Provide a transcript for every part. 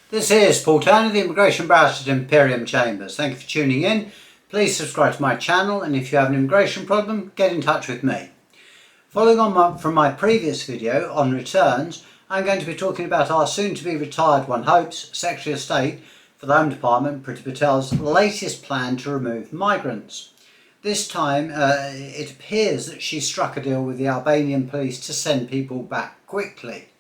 This is Paul Turner, the Immigration Barrister at Imperium Chambers. Thank you for tuning in. Please subscribe to my channel, and if you have an immigration problem, get in touch with me. Following on from my previous video on returns, I'm going to be talking about our soon-to-be retired, one hopes, Secretary of State for the Home Department, Priti Patel's latest plan to remove migrants. This time it appears that she struck a deal with the Albanian police to send people back quickly.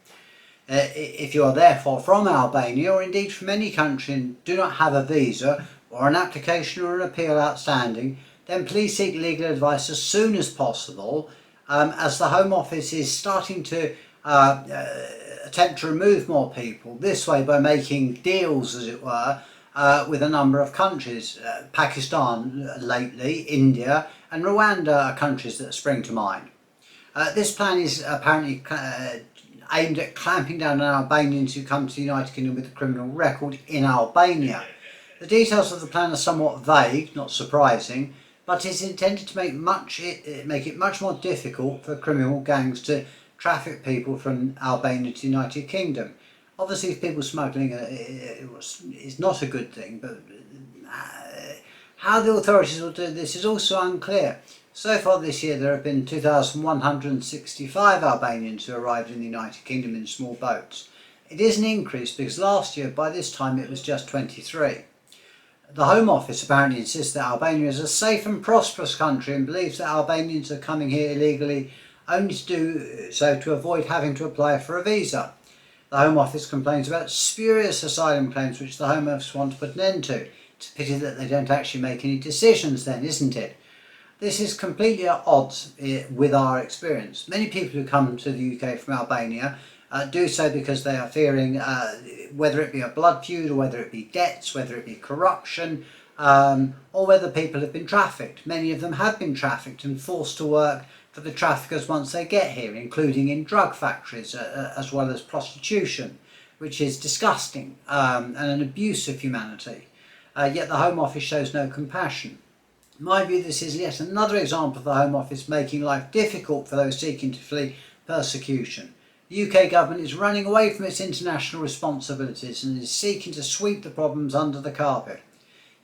If you are therefore from Albania, or indeed from any country, and do not have a visa or an application or an appeal outstanding, then please seek legal advice as soon as possible, as the Home Office is starting to attempt to remove more people this way by making deals, as it were, with a number of countries. Pakistan lately, India and Rwanda are countries that spring to mind. This plan is apparently aimed at clamping down on Albanians who come to the United Kingdom with a criminal record in Albania. The details of the plan are somewhat vague, not surprising, but it's intended to make it much more difficult for criminal gangs to traffic people from Albania to the United Kingdom. Obviously, people smuggling is not a good thing, but how the authorities will do this is also unclear. So far this year there have been 2,165 Albanians who arrived in the United Kingdom in small boats. It is an increase because last year by this time it was just 23. The Home Office apparently insists that Albania is a safe and prosperous country and believes that Albanians are coming here illegally only to do so to avoid having to apply for a visa. The Home Office complains about spurious asylum claims which the Home Office want to put an end to. It's a pity that they don't actually make any decisions then, isn't it? This is completely at odds with our experience. Many people who come to the UK from Albania do so because they are fearing whether it be a blood feud, or whether it be debts, whether it be corruption, or whether people have been trafficked. Many of them have been trafficked and forced to work for the traffickers once they get here, including in drug factories as well as prostitution, which is disgusting and an abuse of humanity. Yet the Home Office shows no compassion. In my view, this is yet another example of the Home Office making life difficult for those seeking to flee persecution. The UK government is running away from its international responsibilities and is seeking to sweep the problems under the carpet.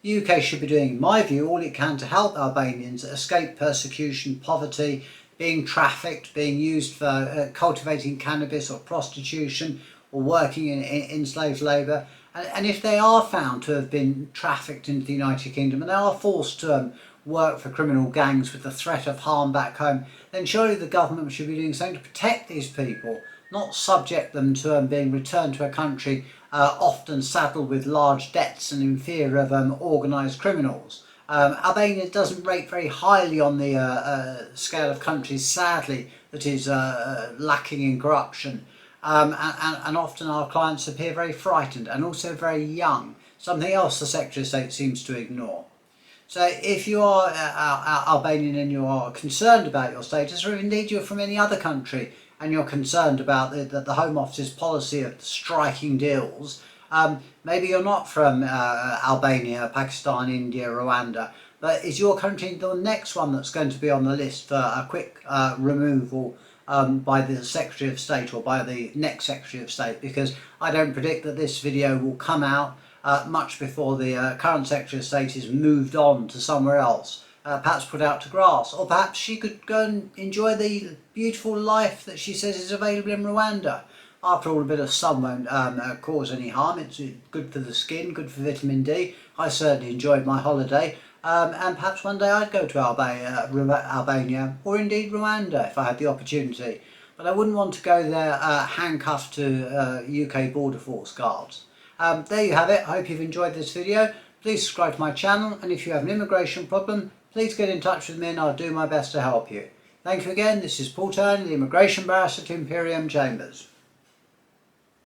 The UK should be doing, in my view, all it can to help Albanians escape persecution, poverty, being trafficked, being used for cultivating cannabis or prostitution, or working in enslaved labour. And if they are found to have been trafficked into the United Kingdom and they are forced to work for criminal gangs with the threat of harm back home, then surely the government should be doing something to protect these people, not subject them to being returned to a country often saddled with large debts and in fear of organised criminals. Albania doesn't rate very highly on the scale of countries, sadly, that is lacking in corruption. And often our clients appear very frightened and also very young, something else the Secretary of State seems to ignore. So if you are Albanian and you are concerned about your status, or indeed you're from any other country and you're concerned about the Home Office's policy of striking deals, maybe you're not from Albania, Pakistan, India, Rwanda, but is your country the next one that's going to be on the list for a quick removal by the Secretary of State, or by the next Secretary of State? Because I don't predict that this video will come out much before the current Secretary of State is moved on to somewhere else, perhaps put out to grass, or perhaps she could go and enjoy the beautiful life that she says is available in Rwanda. After all, a bit of sun won't cause any harm. It's good for the skin, good for vitamin D. I certainly enjoyed my holiday. And perhaps one day I'd go to Albania, or indeed Rwanda, if I had the opportunity. But I wouldn't want to go there handcuffed to UK Border Force guards. There you have it. I hope you've enjoyed this video. Please subscribe to my channel, and if you have an immigration problem, please get in touch with me and I'll do my best to help you. Thank you again. This is Paul Turner, the Immigration Barrister at Imperium Chambers.